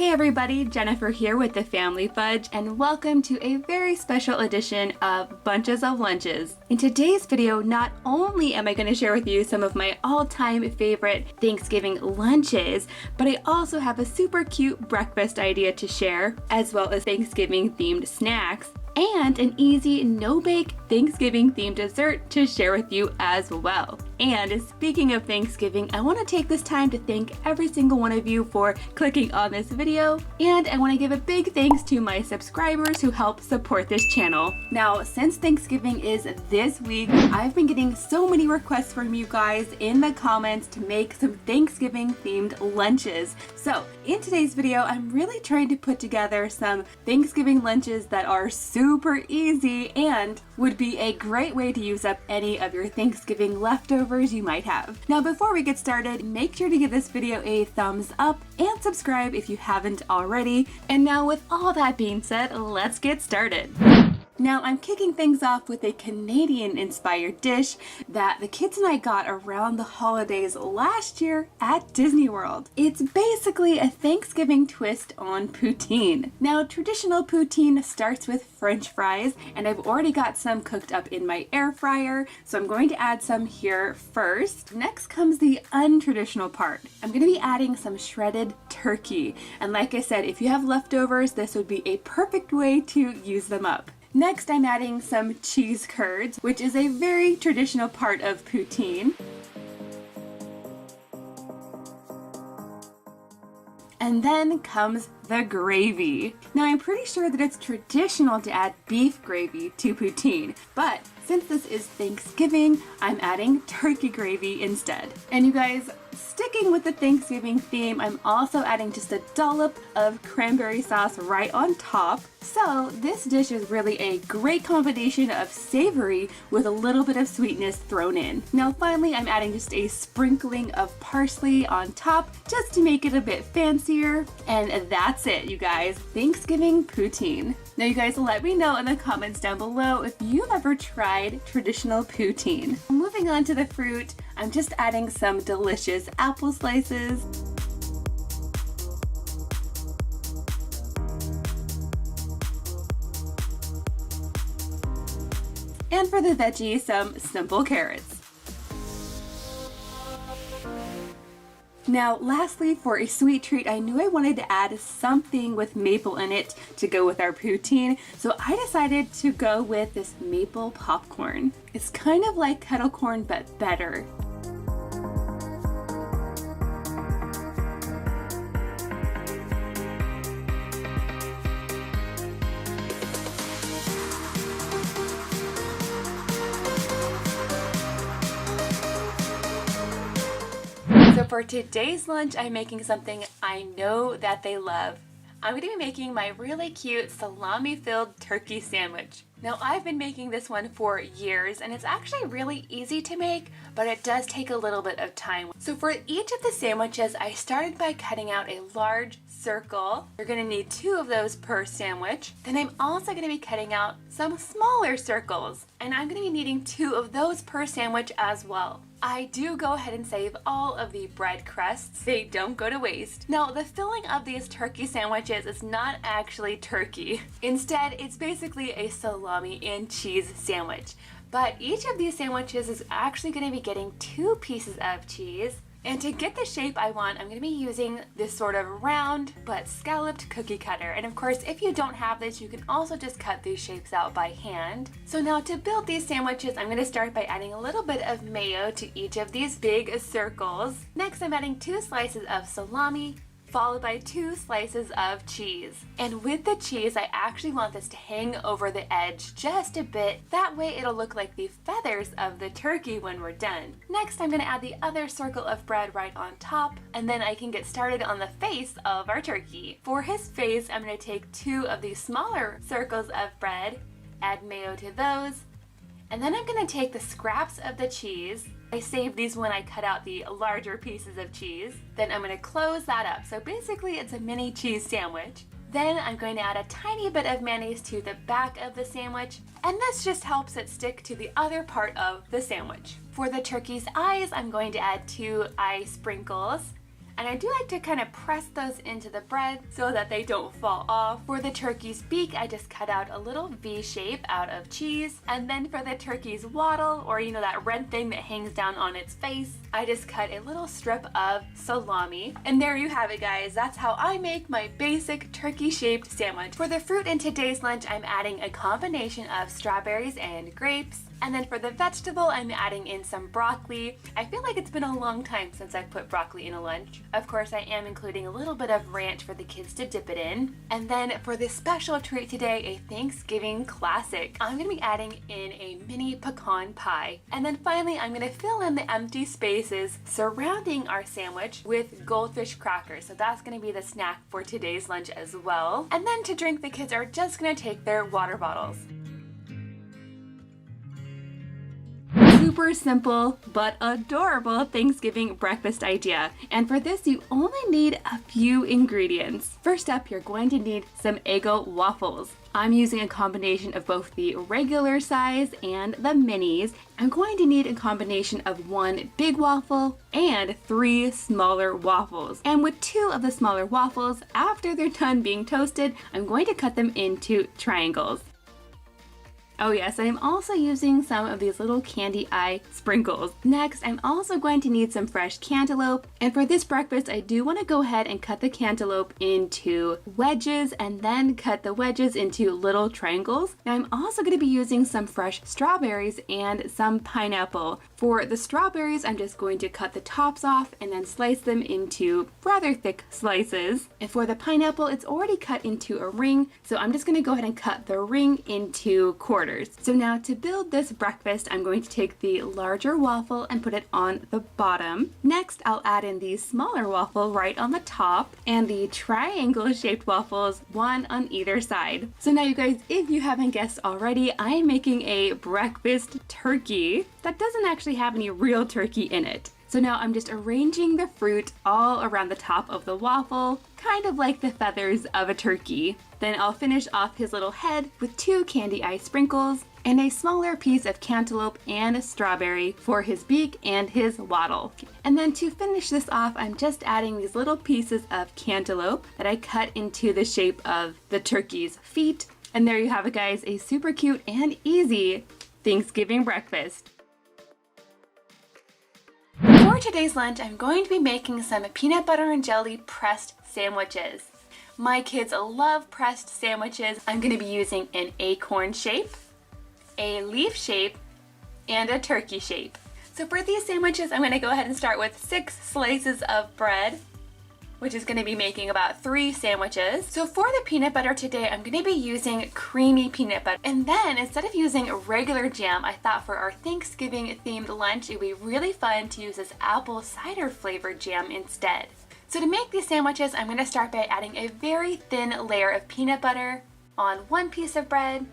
Hey everybody, Jennifer here with the Family Fudge, and welcome to a very special edition of Bunches of Lunches. In today's video, not only am I going to share with you some of my all-time favorite Thanksgiving lunches, but I also have a super cute breakfast idea to share, as well as Thanksgiving themed snacks, and an easy no-bake Thanksgiving themed dessert to share with you as well. And speaking of Thanksgiving, I want to take this time to thank every single one of you for clicking on this video, and I want to give a big thanks to my subscribers who help support this channel. Now, since Thanksgiving is this week, I've been getting so many requests from you guys in the comments to make some Thanksgiving themed lunches. So in today's video, I'm really trying to put together some Thanksgiving lunches that are super easy and would be a great way to use up any of your Thanksgiving leftovers you might have. Now, before we get started, make sure to give this video a thumbs up and subscribe if you haven't already. And now, with all that being said, let's get started. Now, I'm kicking things off with a Canadian-inspired dish that the kids and I got around the holidays last year at Disney World. It's basically a Thanksgiving twist on poutine. Now, traditional poutine starts with French fries, and I've already got some cooked up in my air fryer, so I'm going to add some here first. Next comes the untraditional part. I'm going to be adding some shredded turkey, and like I said, if you have leftovers, this would be a perfect way to use them up. Next, I'm adding some cheese curds, which is a very traditional part of poutine. And then comes the gravy. Now, I'm pretty sure that it's traditional to add beef gravy to poutine, but since this is Thanksgiving, I'm adding turkey gravy instead. And you guys, sticking with the Thanksgiving theme, I'm also adding just a dollop of cranberry sauce right on top. So this dish is really a great combination of savory with a little bit of sweetness thrown in. Now finally, I'm adding just a sprinkling of parsley on top just to make it a bit fancier. And that's it, you guys. Thanksgiving poutine. Now you guys, let me know in the comments down below if you've ever tried traditional poutine. Moving on to the fruit, I'm just adding some delicious apple slices. And for the veggie, some simple carrots. Now, lastly, for a sweet treat, I knew I wanted to add something with maple in it to go with our poutine, so I decided to go with this maple popcorn. It's kind of like kettle corn, but better. So for today's lunch, I'm making something I know that they love. I'm going to be making my really cute salami-filled turkey sandwich. Now, I've been making this one for years, and it's actually really easy to make, but it does take a little bit of time. So for each of the sandwiches, I started by cutting out a large circle. You're going to need 2 of those per sandwich. Then I'm also going to be cutting out some smaller circles, and I'm going to be needing 2 of those per sandwich as well. I do go ahead and save all of the bread crusts. They don't go to waste. Now, the filling of these turkey sandwiches is not actually turkey. Instead, it's basically a salami and cheese sandwich. But each of these sandwiches is actually going to be getting 2 pieces of cheese. And to get the shape I want, I'm going to be using this sort of round but scalloped cookie cutter. And of course, if you don't have this, you can also just cut these shapes out by hand. So now to build these sandwiches, I'm going to start by adding a little bit of mayo to each of these big circles. Next, I'm adding 2 slices of salami, followed by 2 slices of cheese. And with the cheese, I actually want this to hang over the edge just a bit. That way it'll look like the feathers of the turkey when we're done. Next, I'm going to add the other circle of bread right on top, and then I can get started on the face of our turkey. For his face, I'm going to take 2 of these smaller circles of bread, add mayo to those, and then I'm going to take the scraps of the cheese. I saved these when I cut out the larger pieces of cheese. Then I'm going to close that up. So basically it's a mini cheese sandwich. Then I'm going to add a tiny bit of mayonnaise to the back of the sandwich, and this just helps it stick to the other part of the sandwich. For the turkey's eyes, I'm going to add 2 eye sprinkles. And I do like to kind of press those into the bread so that they don't fall off. For the turkey's beak, I just cut out a little V shape out of cheese. And then for the turkey's wattle, or you know, that red thing that hangs down on its face, I just cut a little strip of salami. And there you have it, guys. That's how I make my basic turkey-shaped sandwich. For the fruit in today's lunch, I'm adding a combination of strawberries and grapes. And then for the vegetable, I'm adding in some broccoli. I feel like it's been a long time since I've put broccoli in a lunch. Of course, I am including a little bit of ranch for the kids to dip it in. And then for this special treat today, a Thanksgiving classic, I'm gonna be adding in a mini pecan pie. And then finally, I'm gonna fill in the empty spaces surrounding our sandwich with goldfish crackers. So that's gonna be the snack for today's lunch as well. And then to drink, the kids are just gonna take their water bottles. Super simple but adorable Thanksgiving breakfast idea. And for this, you only need a few ingredients. First up, you're going to need some Eggo waffles. I'm using a combination of both the regular size and the minis. I'm going to need a combination of 1 big waffle and 3 smaller waffles. And with 2 of the smaller waffles, after they're done being toasted, I'm going to cut them into triangles. Oh yes, I'm also using some of these little candy eye sprinkles. Next, I'm also going to need some fresh cantaloupe. And for this breakfast, I do want to go ahead and cut the cantaloupe into wedges and then cut the wedges into little triangles. Now I'm also going to be using some fresh strawberries and some pineapple. For the strawberries, I'm just going to cut the tops off and then slice them into rather thick slices. And for the pineapple, it's already cut into a ring, so I'm just going to go ahead and cut the ring into quarters. So now to build this breakfast, I'm going to take the larger waffle and put it on the bottom. Next, I'll add in the smaller waffle right on the top and the triangle shaped waffles, one on either side. So now you guys, if you haven't guessed already, I am making a breakfast turkey that doesn't actually have any real turkey in it. So now I'm just arranging the fruit all around the top of the waffle, kind of like the feathers of a turkey. Then I'll finish off his little head with 2 candy eye sprinkles and a smaller piece of cantaloupe and a strawberry for his beak and his wattle. And then to finish this off, I'm just adding these little pieces of cantaloupe that I cut into the shape of the turkey's feet. And there you have it, guys, a super cute and easy Thanksgiving breakfast. For today's lunch, I'm going to be making some peanut butter and jelly pressed sandwiches. My kids love pressed sandwiches. I'm going to be using an acorn shape, a leaf shape, and a turkey shape. So for these sandwiches, I'm going to go ahead and start with 6 slices of bread, which is going to be making about 3 sandwiches. So for the peanut butter today, I'm going to be using creamy peanut butter. And then instead of using regular jam, I thought for our Thanksgiving themed lunch, it would be really fun to use this apple cider flavored jam instead. So to make these sandwiches, I'm going to start by adding a very thin layer of peanut butter on 1 piece of bread.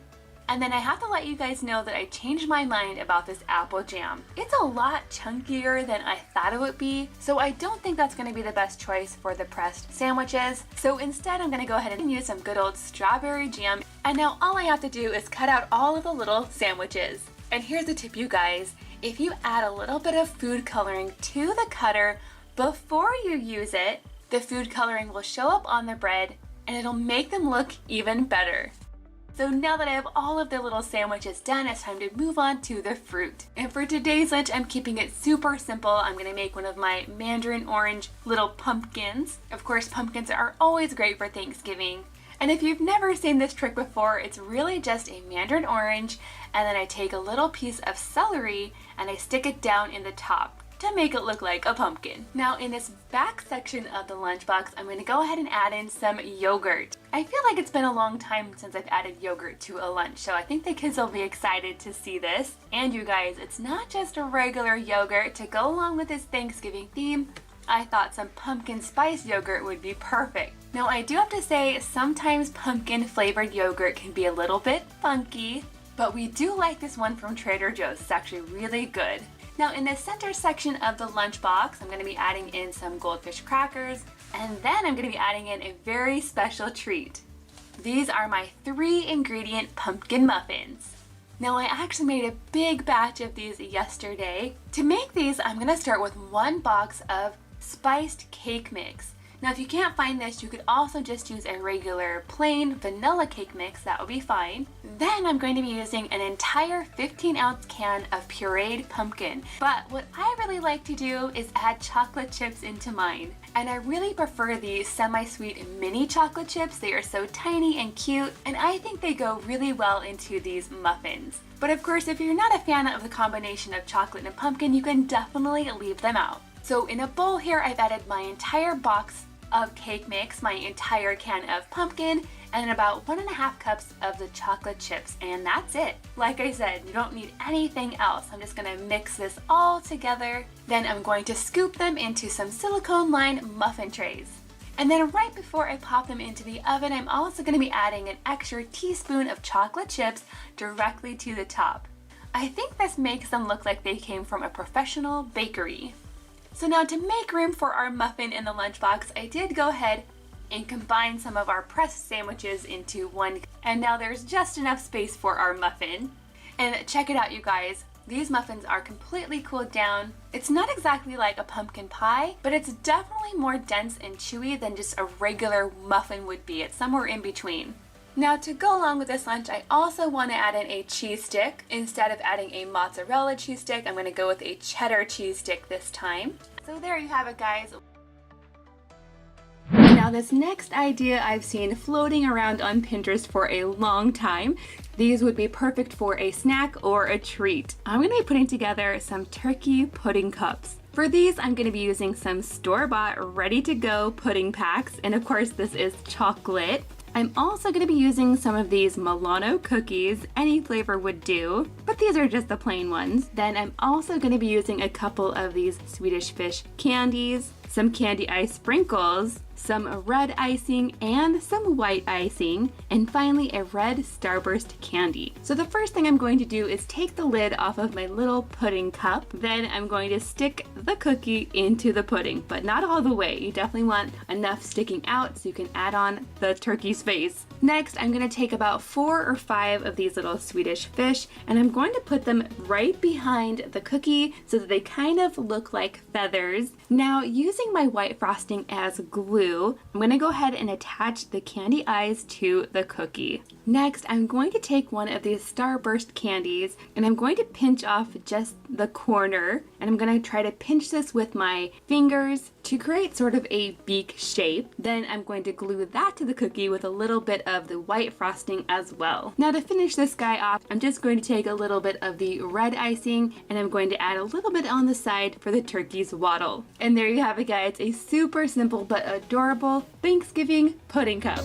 And then I have to let you guys know that I changed my mind about this apple jam. It's a lot chunkier than I thought it would be, so I don't think that's going to be the best choice for the pressed sandwiches. So instead, I'm going to go ahead and use some good old strawberry jam. And now all I have to do is cut out all of the little sandwiches. And here's the tip, you guys. If you add a little bit of food coloring to the cutter before you use it, the food coloring will show up on the bread and it'll make them look even better. So now that I have all of the little sandwiches done, it's time to move on to the fruit. And for today's lunch, I'm keeping it super simple. I'm gonna make one of my mandarin orange little pumpkins. Of course, pumpkins are always great for Thanksgiving. And if you've never seen this trick before, it's really just a mandarin orange, and then I take a little piece of celery and I stick it down in the top to make it look like a pumpkin. Now in this back section of the lunchbox, I'm going to go ahead and add in some yogurt. I feel like it's been a long time since I've added yogurt to a lunch, so I think the kids will be excited to see this. And you guys, it's not just a regular yogurt. To go along with this Thanksgiving theme, I thought some pumpkin spice yogurt would be perfect. Now I do have to say, sometimes pumpkin flavored yogurt can be a little bit funky, but we do like this one from Trader Joe's. It's actually really good. Now in the center section of the lunchbox, I'm going to be adding in some goldfish crackers, and then I'm going to be adding in a very special treat. These are my 3-ingredient pumpkin muffins. Now I actually made a big batch of these yesterday. To make these, I'm going to start with 1 box of spiced cake mix. Now if you can't find this, you could also just use a regular plain vanilla cake mix, that would be fine. Then I'm going to be using an entire 15-ounce can of pureed pumpkin. But what I really like to do is add chocolate chips into mine. And I really prefer the semi-sweet mini chocolate chips. They are so tiny and cute, and I think they go really well into these muffins. But of course, if you're not a fan of the combination of chocolate and pumpkin, you can definitely leave them out. So in a bowl here, I've added my entire box of cake mix, my entire can of pumpkin, and about 1.5 cups of the chocolate chips, and that's it. Like I said, you don't need anything else. I'm just gonna mix this all together. Then I'm going to scoop them into some silicone-lined muffin trays. And then right before I pop them into the oven, I'm also gonna be adding an extra teaspoon of chocolate chips directly to the top. I think this makes them look like they came from a professional bakery. So now to make room for our muffin in the lunchbox, I did go ahead and combine some of our pressed sandwiches into one. And now there's just enough space for our muffin. And check it out, you guys. These muffins are completely cooled down. It's not exactly like a pumpkin pie, but it's definitely more dense and chewy than just a regular muffin would be. It's somewhere in between. Now to go along with this lunch, I also want to add in a cheese stick. Instead of adding a mozzarella cheese stick, I'm going to go with a cheddar cheese stick this time. So there you have it, guys. Now this next idea I've seen floating around on Pinterest for a long time. These would be perfect for a snack or a treat. I'm going to be putting together some turkey pudding cups. For these, I'm going to be using some store-bought, ready-to-go pudding packs, and of course this is chocolate. I'm also going to be using some of these Milano cookies. Any flavor would do, but these are just the plain ones. Then I'm also going to be using a couple of these Swedish fish candies, some candy ice sprinkles, some red icing and some white icing, and finally a red starburst candy. So the first thing I'm going to do is take the lid off of my little pudding cup. Then I'm going to stick the cookie into the pudding, but not all the way. You definitely want enough sticking out so you can add on the turkey's face. Next, I'm going to take about 4 or 5 of these little Swedish fish, and I'm going to put them right behind the cookie so that they kind of look like feathers. Now, using my white frosting as glue, I'm going to go ahead and attach the candy eyes to the cookie. Next, I'm going to take one of these Starburst candies and I'm going to pinch off just the corner, and I'm going to try to pinch this with my fingers to create sort of a beak shape. Then I'm going to glue that to the cookie with a little bit of the white frosting as well. Now to finish this guy off, I'm just going to take a little bit of the red icing and I'm going to add a little bit on the side for the turkey's waddle. And there you have it, guys, a super simple but adorable Thanksgiving pudding cup.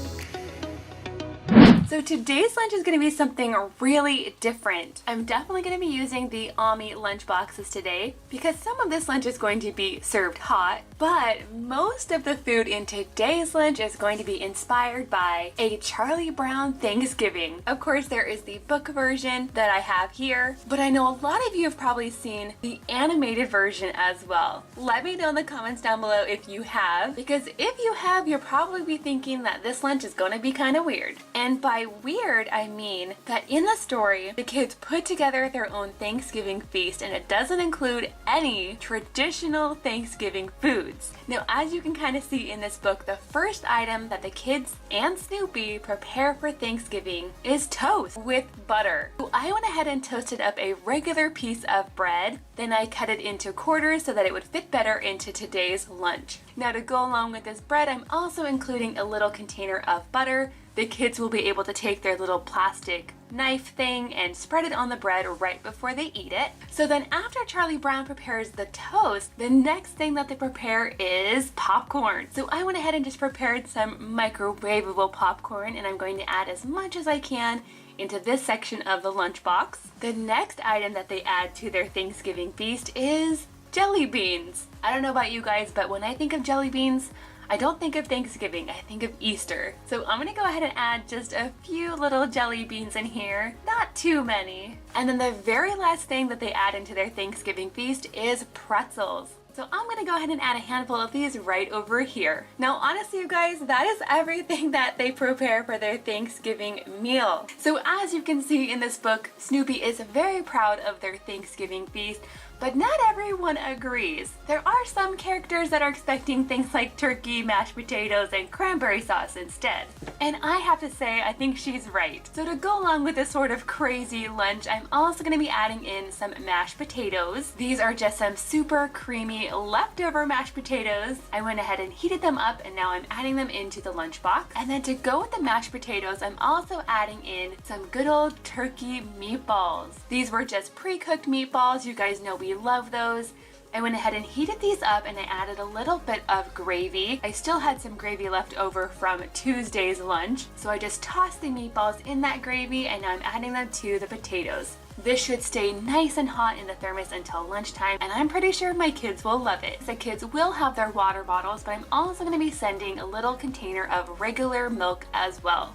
So today's lunch is going to be something really different. I'm definitely going to be using the Ami lunch boxes today because some of this lunch is going to be served hot, but most of the food in today's lunch is going to be inspired by a Charlie Brown Thanksgiving. Of course, there is the book version that I have here, but I know a lot of you have probably seen the animated version as well. Let me know in the comments down below if you have, because if you have, you'll probably be thinking that this lunch is going to be kind of weird. And by weird, I mean that in the story, the kids put together their own Thanksgiving feast, and it doesn't include any traditional Thanksgiving foods. Now, as you can kind of see in this book, the first item that the kids and Snoopy prepare for Thanksgiving is toast with butter. So I went ahead and toasted up a regular piece of bread, then I cut it into quarters so that it would fit better into today's lunch. Now to go along with this bread, I'm also including a little container of butter. The kids will be able to take their little plastic knife thing and spread it on the bread right before they eat it. So then after Charlie Brown prepares the toast, the next thing that they prepare is popcorn. So I went ahead and just prepared some microwavable popcorn, and I'm going to add as much as I can into this section of the lunchbox. The next item that they add to their Thanksgiving feast is jelly beans. I don't know about you guys, but when I think of jelly beans, I don't think of Thanksgiving, I think of Easter. So I'm gonna go ahead and add just a few little jelly beans in here, not too many. And then the very last thing that they add into their Thanksgiving feast is pretzels. So I'm gonna go ahead and add a handful of these right over here. Now honestly, you guys, that is everything that they prepare for their Thanksgiving meal. So as you can see in this book, Snoopy is very proud of their Thanksgiving feast, But not everyone agrees. There are some characters that are expecting things like turkey, mashed potatoes, and cranberry sauce instead. And I have to say, I think she's right. So to go along with this sort of crazy lunch, I'm also going to be adding in some mashed potatoes. These are just some super creamy leftover mashed potatoes. I went ahead and heated them up, and now I'm adding them into the lunchbox. And then to go with the mashed potatoes, I'm also adding in some good old turkey meatballs. These were just pre-cooked meatballs. You guys know we love those. I went ahead and heated these up, and I added a little bit of gravy. I still had some gravy left over from Tuesday's lunch, so I just tossed the meatballs in that gravy, and now I'm adding them to the potatoes. This should stay nice and hot in the thermos until lunchtime, and I'm pretty sure my kids will love it. The kids will have their water bottles, but I'm also going to be sending a little container of regular milk as well.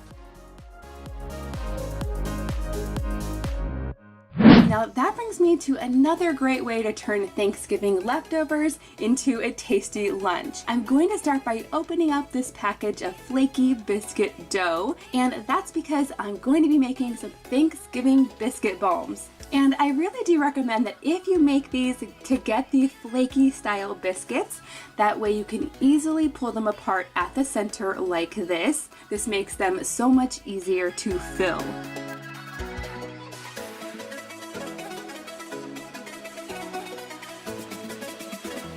Now that brings me to another great way to turn Thanksgiving leftovers into a tasty lunch. I'm going to start by opening up this package of flaky biscuit dough, and that's because I'm going to be making some Thanksgiving biscuit bombs. And I really do recommend that if you make these, to get the flaky style biscuits. That way you can easily pull them apart at the center like this. This makes them so much easier to fill.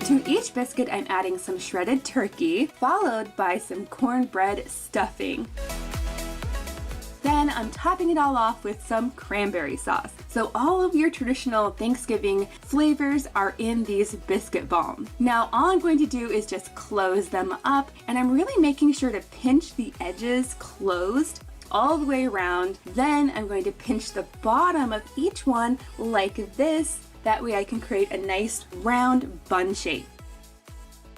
To each biscuit, I'm adding some shredded turkey, followed by some cornbread stuffing. Then I'm topping it all off with some cranberry sauce. So all of your traditional Thanksgiving flavors are in these biscuit bombs. Now all I'm going to do is just close them up, and I'm really making sure to pinch the edges closed all the way around. Then I'm going to pinch the bottom of each one like this. That way I can create a nice round bun shape.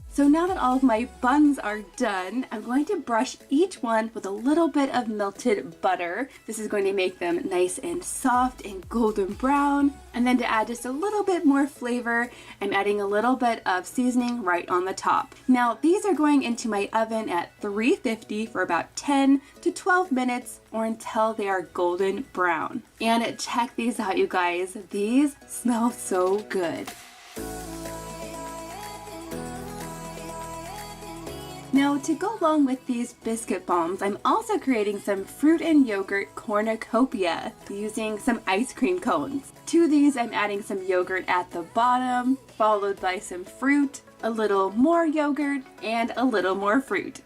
So now that all of my buns are done, I'm going to brush each one with a little bit of melted butter. This is going to make them nice and soft and golden brown. And then to add just a little bit more flavor, I'm adding a little bit of seasoning right on the top. Now these are going into my oven at 350 for about 10 to 12 minutes or until they are golden brown. And check these out, you guys. These smell so good. Now to go along with these biscuit bombs, I'm also creating some fruit and yogurt cornucopia using some ice cream cones. To these, I'm adding some yogurt at the bottom, followed by some fruit, a little more yogurt, and a little more fruit.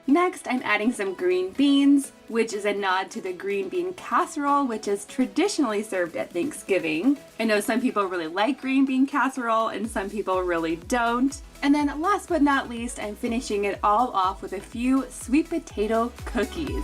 Next, I'm adding some green beans, which is a nod to the green bean casserole, which is traditionally served at Thanksgiving. I know some people really like green bean casserole and some people really don't. And then last but not least, I'm finishing it all off with a few sweet potato cookies.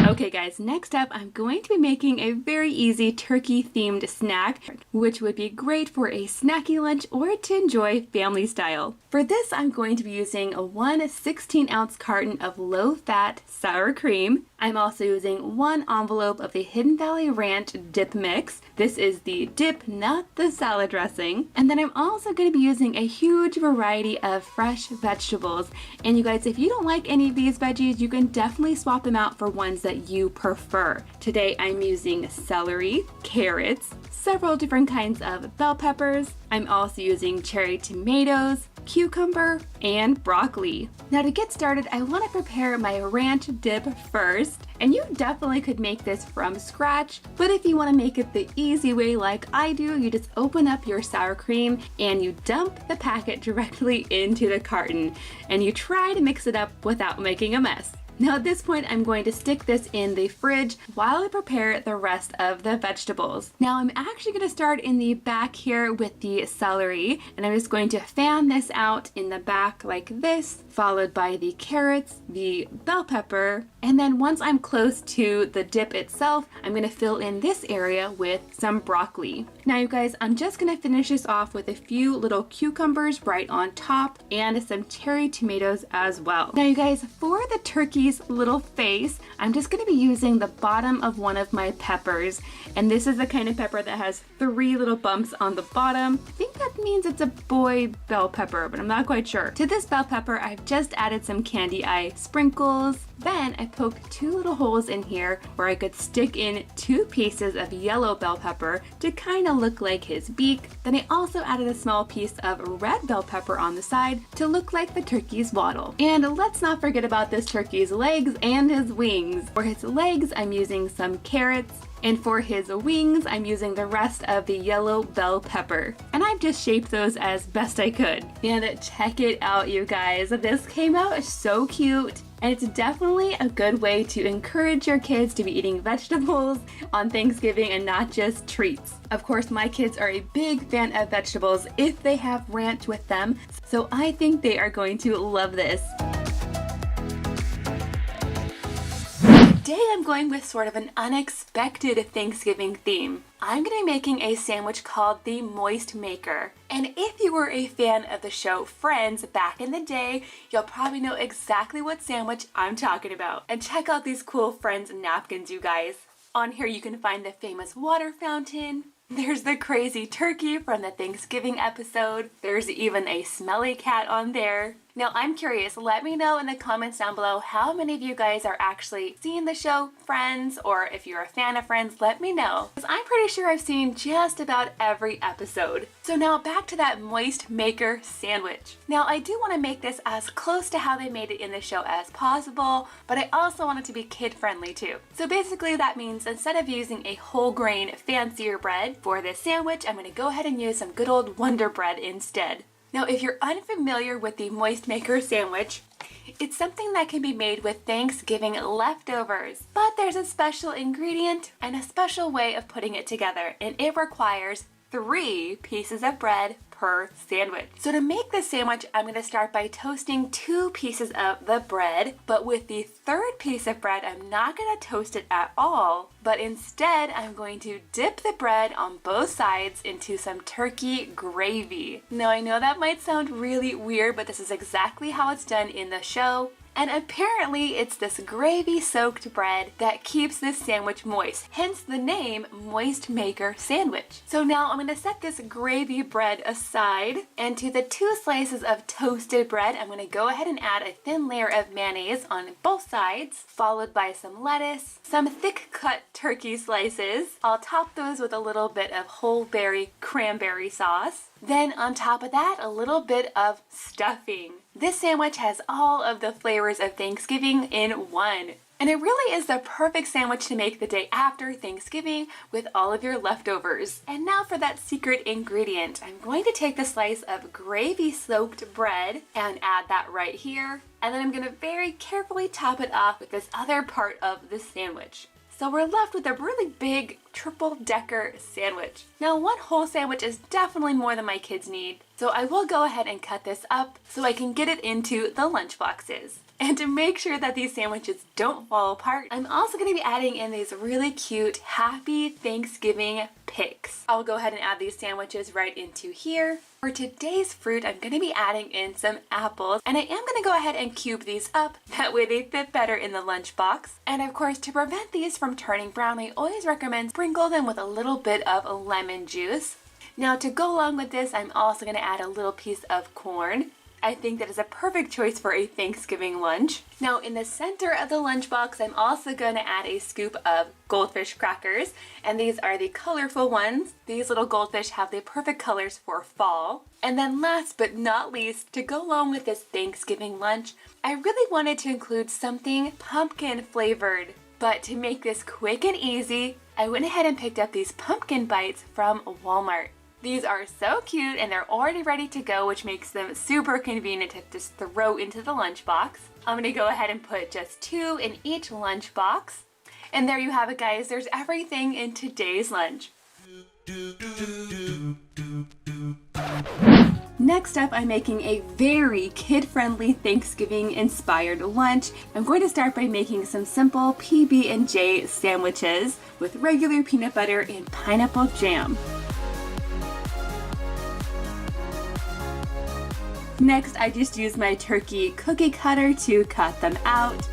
Okay guys, next up I'm going to be making a very easy turkey themed snack, which would be great for a snacky lunch or to enjoy family style. For this I'm going to be using a 1/16-ounce carton of low-fat sour cream. I'm also using 1 envelope of the Hidden Valley Ranch dip mix. This is the dip, not the salad dressing. And then I'm also going to be using a huge variety of fresh vegetables. And you guys, if you don't like any of these veggies, you can definitely swap them out for ones that you prefer. Today I'm using celery, carrots, several different kinds of bell peppers. I'm also using cherry tomatoes, cucumber, and broccoli. Now to get started, I want to prepare my ranch dip first. And you definitely could make this from scratch, but if you want to make it the easy way like I do, you just open up your sour cream and you dump the packet directly into the carton, and you try to mix it up without making a mess. Now at this point, I'm going to stick this in the fridge while I prepare the rest of the vegetables. Now I'm actually going to start in the back here with the celery, and I'm just going to fan this out in the back like this, followed by the carrots, the bell pepper, and then once I'm close to the dip itself, I'm going to fill in this area with some broccoli. Now you guys, I'm just going to finish this off with a few little cucumbers right on top and some cherry tomatoes as well. Now you guys, for the turkey's little face, I'm just going to be using the bottom of one of my peppers, and this is the kind of pepper that has 3 little bumps on the bottom. I think that means it's a boy bell pepper, but I'm not quite sure. To this bell pepper, I've just added some candy eye sprinkles. Then I poked 2 little holes in here where I could stick in 2 pieces of yellow bell pepper to kind of look like his beak. Then I also added a small piece of red bell pepper on the side to look like the turkey's waddle. And let's not forget about this turkey's legs and his wings. For his legs, I'm using some carrots, and for his wings, I'm using the rest of the yellow bell pepper. And I've just shaped those as best I could. And check it out, you guys. This came out so cute. And it's definitely a good way to encourage your kids to be eating vegetables on Thanksgiving and not just treats. Of course, my kids are a big fan of vegetables if they have ranch with them, so I think they are going to love this. Today I'm going with sort of an unexpected Thanksgiving theme. I'm going to be making a sandwich called the Moist Maker. And if you were a fan of the show Friends back in the day, you'll probably know exactly what sandwich I'm talking about. And check out these cool Friends napkins, you guys. On here you can find the famous water fountain. There's the crazy turkey from the Thanksgiving episode. There's even a smelly cat on there. Now I'm curious, let me know in the comments down below how many of you guys are actually seeing the show Friends, or if you're a fan of Friends, let me know. Because I'm pretty sure I've seen just about every episode. So now back to that Moist Maker sandwich. Now I do want to make this as close to how they made it in the show as possible, but I also want it to be kid friendly too. So basically that means instead of using a whole grain fancier bread for this sandwich, I'm going to go ahead and use some good old Wonder Bread instead. Now, if you're unfamiliar with the Moist Maker sandwich, it's something that can be made with Thanksgiving leftovers. But there's a special ingredient and a special way of putting it together, and it requires 3 pieces of bread per sandwich. So to make this sandwich, I'm going to start by toasting 2 pieces of the bread, but with the 3rd piece of bread, I'm not going to toast it at all, but instead I'm going to dip the bread on both sides into some turkey gravy. Now I know that might sound really weird, but this is exactly how it's done in the show. And apparently it's this gravy-soaked bread that keeps this sandwich moist, hence the name Moist Maker Sandwich. So now I'm going to set this gravy bread aside, and to the 2 slices of toasted bread, I'm going to go ahead and add a thin layer of mayonnaise on both sides, followed by some lettuce, some thick-cut turkey slices. I'll top those with a little bit of whole berry cranberry sauce. Then on top of that, a little bit of stuffing. This sandwich has all of the flavors of Thanksgiving in one. And it really is the perfect sandwich to make the day after Thanksgiving with all of your leftovers. And now for that secret ingredient. I'm going to take the slice of gravy-soaked bread and add that right here. And then I'm going to very carefully top it off with this other part of the sandwich. So we're left with a really big triple-decker sandwich. Now 1 whole sandwich is definitely more than my kids need, so I will go ahead and cut this up so I can get it into the lunch boxes. And to make sure that these sandwiches don't fall apart, I'm also going to be adding in these really cute Happy Thanksgiving pics. I'll go ahead and add these sandwiches right into here. For today's fruit, I'm going to be adding in some apples, and I am going to go ahead and cube these up. That way they fit better in the lunchbox. And of course, to prevent these from turning brown, I always recommend sprinkle them with a little bit of lemon juice. Now to go along with this, I'm also going to add a little piece of corn. I think that is a perfect choice for a Thanksgiving lunch. Now in the center of the lunchbox, I'm also going to add a scoop of goldfish crackers, and these are the colorful ones. These little goldfish have the perfect colors for fall. And then last but not least, to go along with this Thanksgiving lunch, I really wanted to include something pumpkin flavored. But to make this quick and easy, I went ahead and picked up these pumpkin bites from Walmart. These are so cute and they're already ready to go, which makes them super convenient to just throw into the lunchbox. I'm gonna go ahead and put just 2 in each lunchbox. And there you have it, guys. There's everything in today's lunch. Next up, I'm making a very kid-friendly Thanksgiving-inspired lunch. I'm going to start by making some simple PB&J sandwiches with regular peanut butter and pineapple jam. Next, I just used my turkey cookie cutter to cut them out.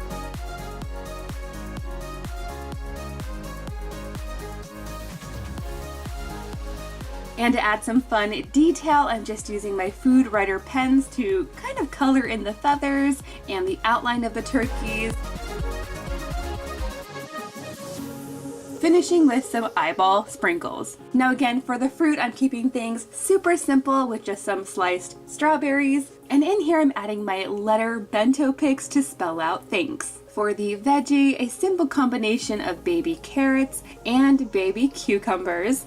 And to add some fun detail, I'm just using my Food Writer pens to kind of color in the feathers and the outline of the turkeys. Finishing with some eyeball sprinkles. Now again, for the fruit, I'm keeping things super simple with just some sliced strawberries. And in here, I'm adding my letter bento picks to spell out thanks. For the veggie, a simple combination of baby carrots and baby cucumbers.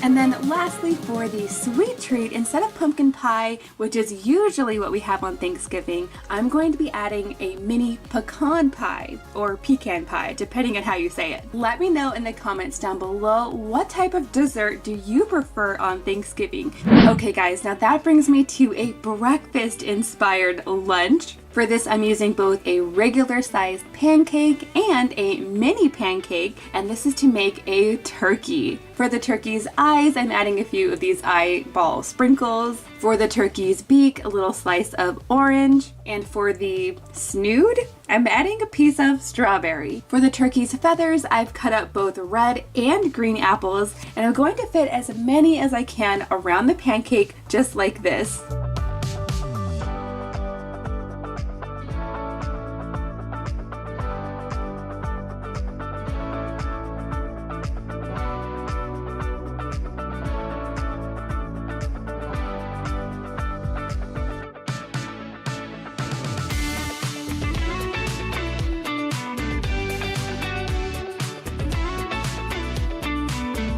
And then lastly, for the sweet treat, instead of pumpkin pie, which is usually what we have on Thanksgiving, I'm going to be adding a mini pecan pie, or pecan pie, depending on how you say it. Let me know in the comments down below, what type of dessert do you prefer on Thanksgiving? Okay guys, now that brings me to a breakfast-inspired lunch. For this, I'm using both a regular sized pancake and a mini pancake, and this is to make a turkey. For the turkey's eyes, I'm adding a few of these eyeball sprinkles. For the turkey's beak, a little slice of orange. And for the snood, I'm adding a piece of strawberry. For the turkey's feathers, I've cut up both red and green apples, and I'm going to fit as many as I can around the pancake, just like this.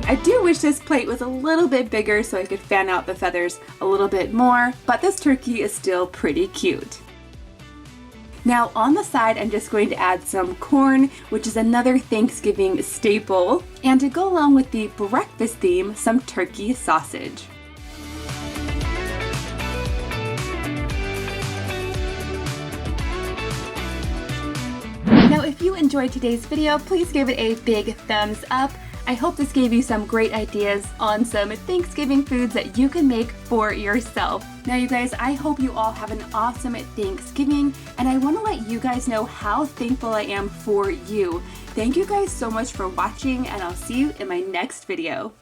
I do wish this plate was a little bit bigger so I could fan out the feathers a little bit more, but this turkey is still pretty cute. Now on the side, I'm just going to add some corn, which is another Thanksgiving staple, and to go along with the breakfast theme, some turkey sausage. Now if you enjoyed today's video, please give it a big thumbs up. I hope this gave you some great ideas on some Thanksgiving foods that you can make for yourself. Now you guys, I hope you all have an awesome Thanksgiving, and I want to let you guys know how thankful I am for you. Thank you guys so much for watching, and I'll see you in my next video.